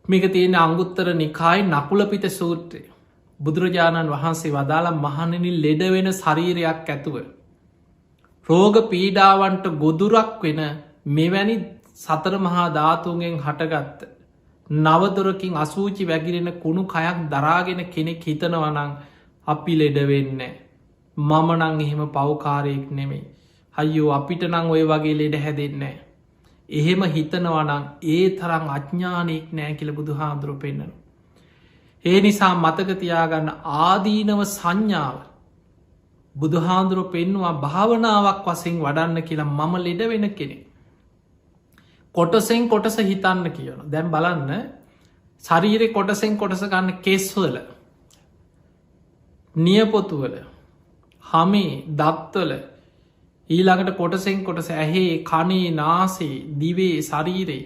මේක තියෙන අංගුත්තර නිකායි නකුලපිට සූත්‍රය. බුදුරජාණන් වහන්සේ වදාලා මහණනි ලෙඩ වෙන ශරීරයක් ඇතුව. රෝග පීඩාවන්ට ගොදුරක් වෙන මෙවැනි සතර මහා ධාතුන්ගෙන් හටගත්ත නවදොරකින් අසූචි වැගිරෙන කුණු කයක් දරාගෙන කෙනෙක් හිතනවනං අපි ලෙඩවෙන්න මම නං එහෙම පවකාරයෙක් නෙමෙයි අයියෝ අපිට නං ඔය වගේ ලෙඩ හැදෙන්නේ එහෙම හිතනවනං ඒ තරං අඥ්ඥානයෙක් නෑ කියල බුදු හාමුදුරුව පෙන්න්නන ඒ නිසා මතකතියාගන්න ආදීනව සංඥාව බුදු හාමුදුරුව පෙන්නවා භාවනාවක් වසෙන් වඩන්න කියලා මම ලෙඩ වෙන කෙනෙ කොටසෙන් කොටස හිතන්න කියන දැම් බලන්න ශරීරෙ කොටසෙන් කොටස ගන්න කෙස්වල නියපොතුවල හමේ දත්වල ඊළඟට කොටසෙන් කොටස ඇහේ කනේ නාසේ දිවේ ශරීරේ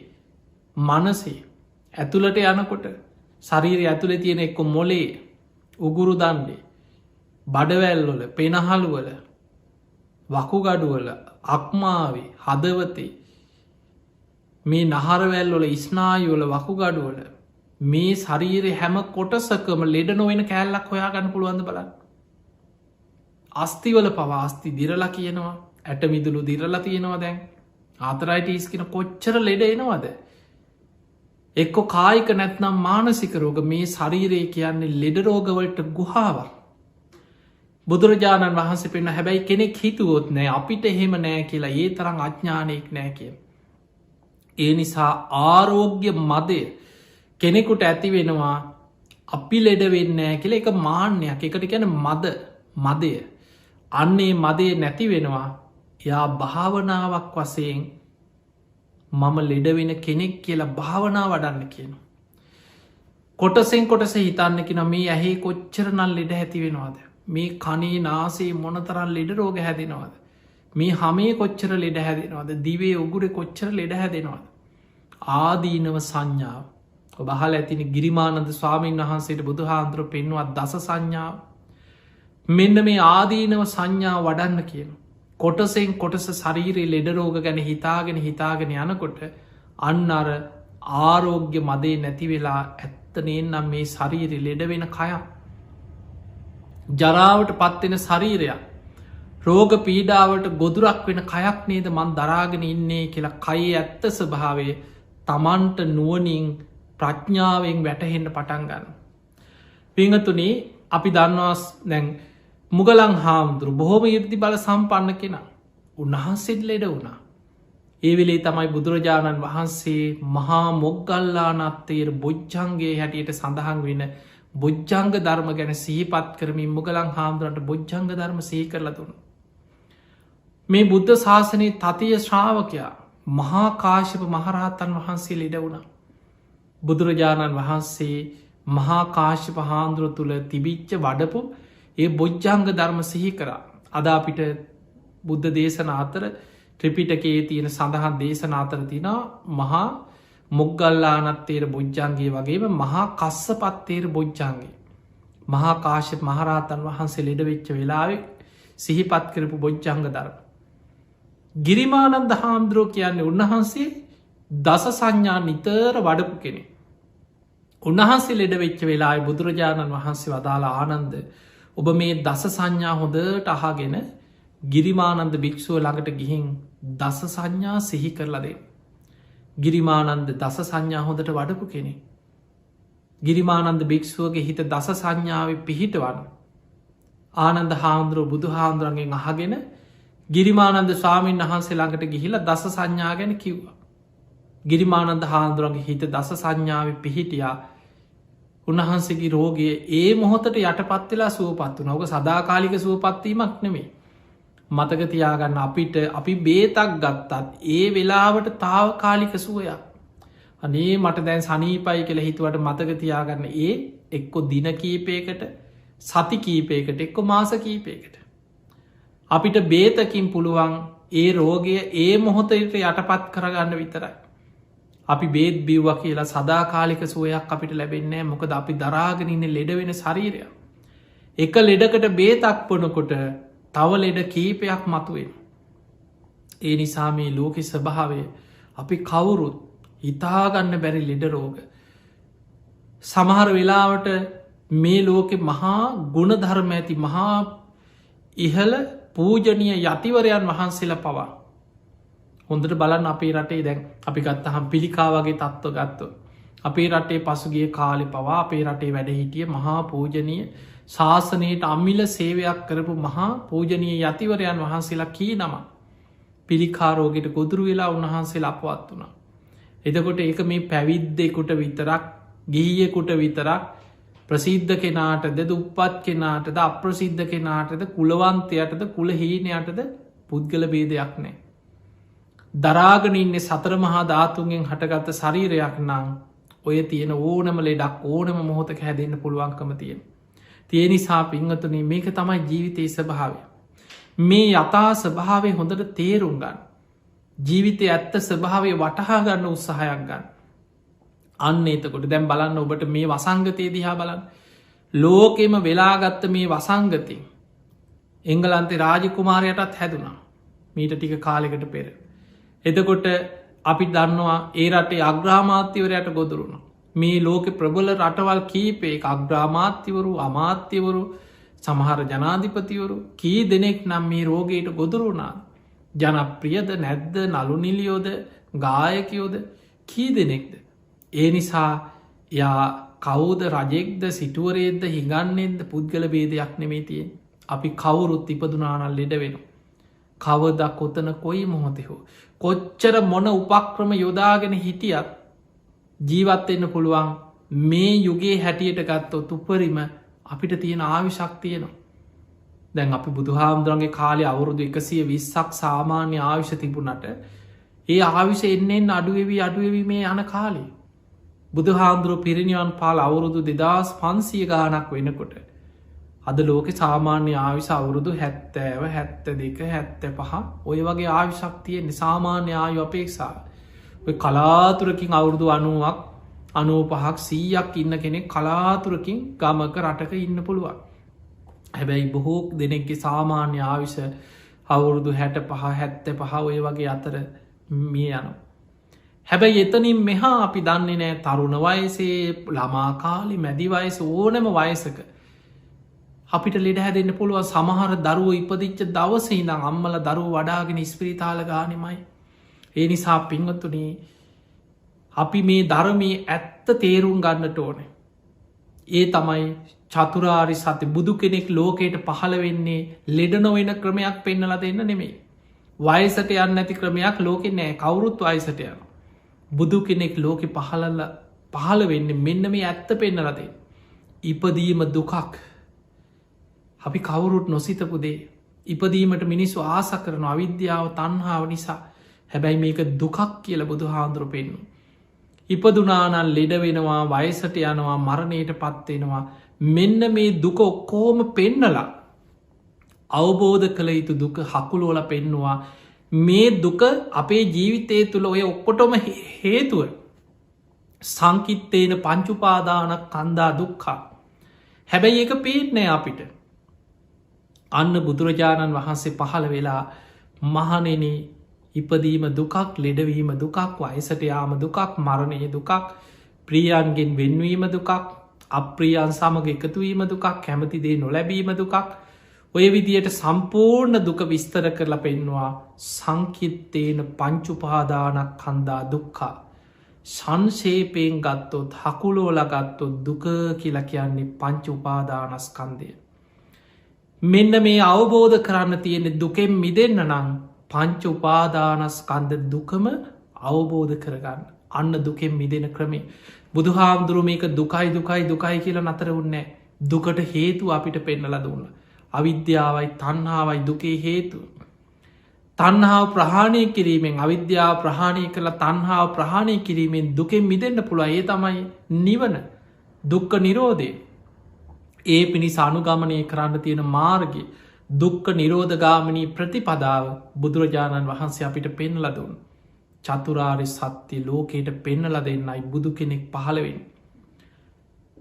මනසේ ඇතුළට යනකොට ශරීරය ඇතුළෙ තියෙන එක්ක මොලේ උගුරු දන්ඩේ බඩවැල්වල පෙනහළුවල වකුගඩුවල අක්මාවේ හදවතේ මේ නහරවැල්වල ස්නායුවල වකුගඩුවල මේ ශරීරය හැම කොටසකම ලෙඩ නොවෙන කෑල්ලක් හොයා ගන්න පුළුවන්ද බලන්න අස්තිවල පවාස්ති දිරලා කියනවා ඇට මිදුළු දිරලා තියෙනවා දැන් ආතරයිටස් කෙන කොච්චර ලෙඩ එනවද එක්කො කායික නැත්නම් මානසික රෝග මේ ශරීරය කියන්නේ ලෙඩ රෝගවලට ගුහාවක් බුදුරජාණන් වහන්සේ පෙන්න්න හැබැයි කෙනෙක් හිතුවොත් නෑ අපිට එහෙම නෑ කියලා ඒ තරම් අඥ්ඥානයෙක් නෑ කිය ඒ නිසා ආරෝග්‍ය මදය කෙනෙකුට ඇති වෙනවා අපි ලෙඩ වෙන්නෑ කියල එක මාන්‍යයක් එකට ගැන මදය අන්නේ මදේ නැති වෙනවා යා භාවනාවක් වසයෙන් මම ලෙඩවෙන කෙනෙක් කියලා භාවනා වඩන්න කියන කොටසෙන් කොටස හිතන්නකින මේ ඇහේ කොච්චර නල් ලෙඩ ඇති වෙනවාද මේ කනේ නාසේ මොනතරන් ලෙඩ රෝග හැදෙනවාද මේ හමේ කොච්චර ලෙඩ හැදෙනවාද දිවේ උගුර කොච්චර ලෙඩ හැදෙනවාද ආදීනව සංඥාව ඔබහල ඇතින ගිරිමානන්ද ස්වාමීන් වහන්සේට බුදු හාන්දුර පෙන්වත් දස සංඥාව මෙන්න මේ ආදීනව සංඥා වඩන්න කියන කොටසෙන් කොටස ශරීරයේ ලෙඩරෝග ගැන හිතාගෙන යනකොට අන්න අර ආරෝග්‍ය මදේ නැති වෙලා ඇත්තනයෙන් නම් මේ ශරීරි ලෙඩ වෙන කයක් ජරාවට පත්වෙන ශරීරයක් රෝග පීඩාවට ගොදුරක් වෙන කයක් නේද මන් දරාගෙන ඉන්නේ කියලා කයේ ඇත්ත ස්භාවය තමන්ට නුවනින් ප්‍රඥාවෙන් වැටහෙන්න පටන් ගන්න. පිංහතුනේ අපි දන්නවාස් දැන් මුගලං හාමුදුරු බොහොම ඉර්දි බල සම්පන්න කෙන උන්වහන්සෙත් ලෙඩ වුණා. ඒ වෙලේ තමයි බුදුරජාණන් වහන්සේ මහා මොග්ගල්ලානත්තේර බොජ්ජන්ගේ හැටියට සඳහන් වෙන බොජ්ජංග ධර්ම ගැන සහිපත් කරමින් මුගලං හාමුදුරන්ට බොජ්ජංග ධර්ම සහි කරලා දුන්න. මේ බුද්ධ ශාසනයේ තතිය ශ්‍රාවකයා මහා කාශ්‍යප මහරහතන් වහන්සේ ලෙඩ වුණා. බුදුරජාණන් වහන්සේ මහා කාශ්‍යප හාමුදුරුව තුළ තිබිච්ච වඩපු ඒ බොජ්ජංග ධර්ම සිහි කරා. අද අපිට බුද්ධ දේශන අතර ත්‍රිපිටකයේ තියෙන සඳහන් දේශන අතර තින මහා මොග්ගල්ලානත්තේර බොජ්ජන්ගේ වගේම මහා කස්සපත්තේර බොජ්ජන්ගේ මහා කාශ්‍යප මහරහතන් වහන්සේ ලෙඩ වෙච්ච වෙලාවෙ සිහිපත් කරපු බොජ්ජංග ධර්ම. ගිරිමානන්ද හාමුදුරුවෝ කියන්නේ උන්වහන්සේ දස සංඥා නිතර වඩපු කෙනෙ. උන්වහන්සේ ලෙඩ වෙච්ච වෙලායි බුදුරජාණන් වහන්සේ වදාලා ආනන්ද ඔබ මේ දස සංඥා හොඳට අහගෙන ගිරිමානන්ද භික්ෂුව ළඟට ගිහින් දස සංඥා සිහි කරලදේ. ගිරිමානන්ද දස සංඥා හොඳට වඩපු කෙනෙ. ගිරිමානන්ද භික්ෂුවගේ හිත දස සංඥාව පිහිටවන්න. ආනන්ද හාමුදුරුව බුදු හාමුදුරන්ගෙන් අහගෙන ගිරිමානන්ද ස්වාමීන් වහන්සේ ළඟට ගිහිල දස සංඥා ගැන කිව්වා. ගිරිමානන්ද හාමුදුරන්ගේ හිත දස සංඥාව පිහිටියා. උන්වහන්සේගේ රෝගය ඒ මොහොතට යටපත් වෙලා සුවපත් වන ඕක සදාකාලික සුවපත්වීමක් නෙමේ. මතකතියාගන්න අපිට අපි බේතක් ගත්තත් ඒ වෙලාවට තාවකාලික සුවයක්. අනේ මට දැන් සනීපයි කියල හිතුවට මතකතියාගන්න ඒ එක්කො දින කීපයකට සති කීපයකට එක්කො මාස කීපයකට. අපිට බේතකින් පුළුවන් ඒ රෝගය ඒ මොහොතට යටපත් කරගන්න විතරයි. අපි බේත් බිව්ව කියලා සදාකාලික සුවයක් අපිට ලැබෙන්නේ මොකද අපි දරාගෙනන්න ලෙඩ වෙන ශරීරය. එක ලෙඩකට බේතක් පොනකොට තව ලෙඩ කීපයක් මතුවෙන්. ඒ නිසා මේ ලෝක ස්වභාවය අපි කවුරුත් හිතාගන්න බැරි ලෙඩ රෝග. සමහර වෙලාවට මේ ලෝකෙ මහා ගුණධර්ම ඇති මහා ඉහල පූජනීය යතිවරයන් වහන්සේලා පවා. හොඳට බලන්න අපේ රටේ දැන් අපි ගත්තහම් පිළිකා වගේ තත්ව ගත්ත. අපේ රටේ පසුගිය කාලෙ පවා අපේ රටේ වැඩ හිටිය මහා පූජනීය ශාසනයට අම්මිල සේවයක් කරපු මහා පූජනීය යතිවරයන් වහන්සේලා කී නම පිළිකාරෝගයට ගොදුරු වෙලා උන්වහන්සේ අපවත් වුණා. එතකොට ඒක මේ පැවිද්දෙකුට විතරක් ගිහියෙකුට විතරක් ප්‍රසිද්ධ කෙනාටද දුප්පත් කෙනාටද අප්‍රසිද්ධ කෙනාටද කුලවන්තයටද කුලහීනයටද පුද්ගල බේදයක් නෑ. දරාගෙන ඉන්නේ සතර මහා ධාතුන්ගෙන් හටගත්ත ශරීරයක් නං ඔය තියෙන ඕනම ලෙඩක් ඕනම මොහොතක හැදෙන්න්න පුළුවන්කම තියෙන. තිය නිසා පිංහතුනේ මේක තමයි ජීවිතයේ ස්වභාවය. මේ යථා ස්වභාවය හොඳට තේරුම් ගන්න. ජීවිතය ඇත්ත ස්වභාවය වටහා ගන්න උත්සාහයක් ගන්න. අන්න එතකොට දැම් බලන්න ඔබට මේ වසංගතය දිහා බලන්න. ලෝකෙම වෙලාගත්ත මේ වසංගතින් එංගලන්තේ රාජකුමාරයටත් හැදුනා මීට ටික කාලෙකට පෙර. එතකොට අපි දන්නවා ඒ රටේ අග්‍රාමාත්‍යවරයට ගොදුරුණ. මේ ලෝක ප්‍රබල රටවල් කීපේ අග්‍රාමාත්‍යවරු අමාත්‍යවරු සමහර ජනාධිපතිවරු කී දෙනෙක් නම් මේ රෝගයට ගොදුරුණා. ජනප්‍රියද නැද්ද නළුනිලියෝද ගායකයෝද කී දෙනෙක්ද. ඒ නිසා යා කවුද රජෙක්ද සිටුවරේද හිගන්නෙන්ද පුද්ගල බේදයක් නෙමේ තියෙන් අපි කවුරුත් ඉපදුනානල් ලෙඩ වෙන. කවද කොතන කොයි මොහොතෙහෝ. කොච්චර මොන උපක්‍රම යොදාගෙන හිටියත් ජීවත්වෙන්න පුළුවන් මේ යුගේ හැටියට ගත්තොත් උපරිම අපිට තියෙන ආවිශක් තියෙනවා. දැන් අපි බුදුහාමුදුරන්ගේ කාලය අවුරුදු 120ක් සාමාන්‍ය ආවිශ තිබුණට ඒ ආවිශ එන්නෙන් අඩුවවි මේ යන කාලේ. බුදුහාන්දුරුව පිරිනිවන් පාල අවුරුදු 2500 ගානක් වෙනකොට අද ලෝක සාමාන්‍ය ආවිශ අවුරුදු 70 72 75 ඔය වගේ ආවිශක්තියෙන් සාමාන්‍ය ආයු අපේක්ෂා කලාතුරකින් අවුරුදු 90ක් 95ක් 100ක් ඉන්න කෙනෙක් කලාතුරකින් ගමක රටක ඉන්න පුළුවන්. හැබැයි බොහෝ දෙනෙක්ගේ සාමාන්‍ය ආවිශ අවුරුදු 65 75 ඔය වගේ අතර මිය යනවා. හැබැයි එතනින් මෙහා අපි දන්නේ නෑ තරුණ වයසේ ළමාකාලි මැදි වයස ඕනම වයසක අපිට ලෙඩ හැදෙන්න්න පුළුවන් සමහර දරුව ඉපදිච්ච දවස ඉඳං අම්මල දරුව වඩාගෙන ස්ප්‍රීතාල ගානෙමයි. ඒ නිසා පිංහතුනේ අපි මේ ධර්මී ඇත්ත තේරුම් ගන්නට ඕන. ඒ තමයි චතුරාරි සත්‍ය බුදු කෙනෙක් ලෝකයට පහළ වෙන්නේ ලෙඩ නොවෙන ක්‍රමයක් පෙන්නල දෙන්න නෙමෙයි. වයසට යන්න ඇති ක්‍රමයක් ලෝකෙ නෑ කවුරුත් වයසට යන. බුදු කෙනෙක් ලෝකෙ පහළ වෙන්න මෙන්න මේ ඇත්ත පෙන්නලදේ. ඉපදීම දුකක් අපි කවුරුත් නොසිතපු දේ ඉපදීමට මිනිස්සු ආස කරන අවිද්‍යාව තන්හාාව නිසා හැබැයි මේක දුකක් කියල බුදු හාන්දුර පෙන්නු. ඉපදුනානන් ලෙඩ වෙනවා වයසට යනවා මරණයට පත්වෙනවා මෙන්න මේ දුක ඔක්කෝම පෙන්නලා අවබෝධ කළ යුතු දුක හකුලෝල පෙන්නවා මේ දුක අපේ ජීවිතය තුළ ඔය ඔක්කොටොම හේතුව සංකිත්තේන පංචුපාදානක් කන්දා දුක්කා. හැබැයි ඒක පේටනෑ අපිට අන්න බුදුරජාණන් වහන්සේ පහළ වෙලා මහනෙන ඉපදීම දුකක් ලෙඩවීම දුකක් වයසට යාම දුකක් මරණය දුකක් ප්‍රියන්ගෙන් වෙන්වීම දුකක් අප්‍රියන් සමග එකතුවීම දුකක් කැමතිදේ නොලැබීම දුකක් ඔය විදියට සම්පූර්ණ දුක විස්තර කරලා පෙන්වා සංකිත්තේන පංචුපාදානක් කන්දා දුක්කා සංශේපයෙන් ගත්තොත් හකුලෝල ගත්තොත් දුක කියලා කියන්නේ පංචුපාදානස්කන්දය. මෙන්න මේ අවබෝධ කරන්න තියෙන දුකෙන් මිදන්න නම් පංච උපාදානස්කන්ද දුකම අවබෝධ කරගන්න අන්න දුකෙන් මිදෙන ක්‍රමේ බුදුහාමුදුරු මේක දුකයි දුකයි දුකයි කියලා නතර උන්නෑ දුකට හේතු අපිට පෙන්නල දුන්න අවිද්‍යාවයි තන්හාවයි දුකේ හේතු තන්හාාව ප්‍රහාණය කිරීමෙන් අවිද්‍යාව ප්‍රහාණය කළ තන්හාාව ප්‍රහාණය කිරීමෙන් දුකෙන් මිදෙන්න්න පුළ ඒ තමයි නිවන දුක්ක නිරෝධය ඒ පිණිස අනුගමනය කරන්න තියෙන මාර්ගය දුක්ක නිරෝධගාමනී ප්‍රතිපදාව බුදුරජාණන් වහන්සේ අපිට පෙන්ල දුන් චතුරාරි සත්‍ය ලෝකයට පෙන්නල දෙන්නයි බුදු කෙනෙක් පහළවෙන්.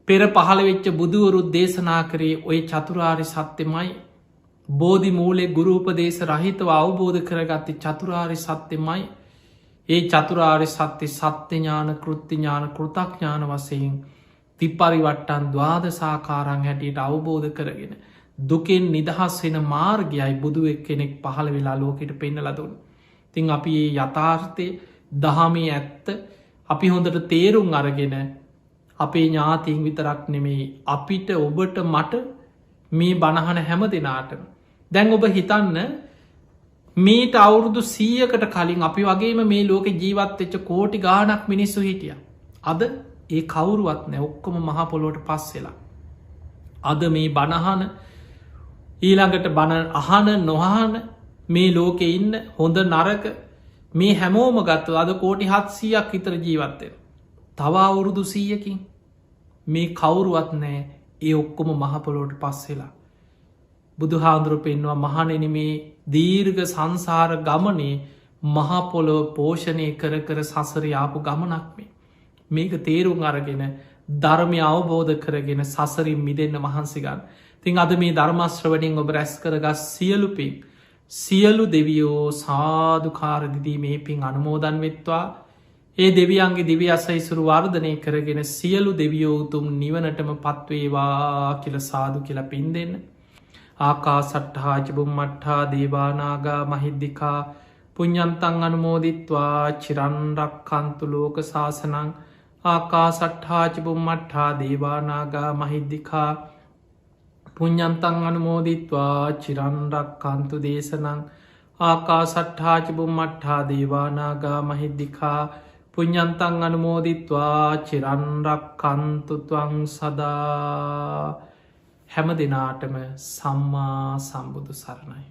පෙර පහළවෙච්ච බුදුවරුත් දේශනා කරේ ඔය චතුරාරි සත්‍යමයි බෝධි මූලේ ගුරූපදේශ රහිතව අවබෝධ කරගත්තේ චතුරාරි සත්‍යමයි ඒ චතුරාරි සත්‍ය සත්‍යඥාන කෘත්තිඥාන කෘතඥාන වසයෙන් තිපරිවට්ටන් ද්වාදසාකාරං හැටියට අවබෝධ කරගෙන දුකෙන් නිදහස් වෙන මාර්ගයයි බුදුවෙක් කෙනෙක් පහළ වෙලා ලෝකෙට පෙන්නල දුන්. තින් අපි ඒ යථාර්ථය දහමේ ඇත්ත අපි හොඳට තේරුම් අරගෙන අපේ ඥාතීන් විතරක් නෙමෙයි අපිට ඔබට මට මේ බණහන හැම දෙනාටම. දැන් ඔබ හිතන්න මේට අවුරුදු 100කට කලින් අපි වගේම මේ ලෝක ජීවත් එච්ච කෝටි ගානක් මිනිස්සු හිටිය. අද ඒ කවුරුවත් නෑ ඔක්කොම මහපොලොවට පස් වෙලා. අද මේ බණහන ඊළඟට බණ අහන නොහන මේ ලෝකෙ ඉන්න හොඳ නරක මේ හැමෝම ගත්තු අද කෝටි 700ක් විතර ජීවත්තය. තව අවුරුදු 100කින් මේ කවුරුවත් නෑ ඒ ඔක්කොම මහපොලොවට පස් වෙලා. බුදු හාන්දුරු පෙන්වා මහනෙන මේ දීර්ග සංසාර ගමනේ මහපොලොව පෝෂණය කර කර සසරයාපු ගමනක් මේ. මේක තේරුම් අරගෙන ධර්මය අවබෝධ කරගෙන සසරින් මිදන්න මහන්සිගන්න. තින් අද මේ ධර්මශ්‍රවනින් ඔබ රැස් කරගස් සියලුපින් සියලු දෙවියෝ සාධකාරදිදී මේ පින් අනුමෝදන් වෙත්වා ඒ දෙවියන්ගේ දිවි අසයිසුරු වර්ධනය කරගෙන සියලු දෙවියෝ උතුම් නිවනටම පත්වේවා කියල සාදු කියල පින් දෙන්න. ආකා සට්හාජබුම් මට්හා දේවානාගා මහිද්දිකා පුඤ්ඥන්තන් අනුමෝදිත්වා චිරන්රක් කන්තු ලෝක ශාසනං ආකා සට්හාජබුම් මට්හා දේවානාගා මහිද්දිකා පුඤ්ඥන්තන් අනුමෝදිත්වා චිරන්රක් කන්තු දේශනං ආකා සට්හාජබුම් මට්හා දේවානාගා මහිද්දිකා පුඤ්ඥන්තන් අනුමෝදිත්වා චිරන්රක් කන්තුතුවං සදා හැම දෙනාටම සම්මා සම්බුදු සරණයි.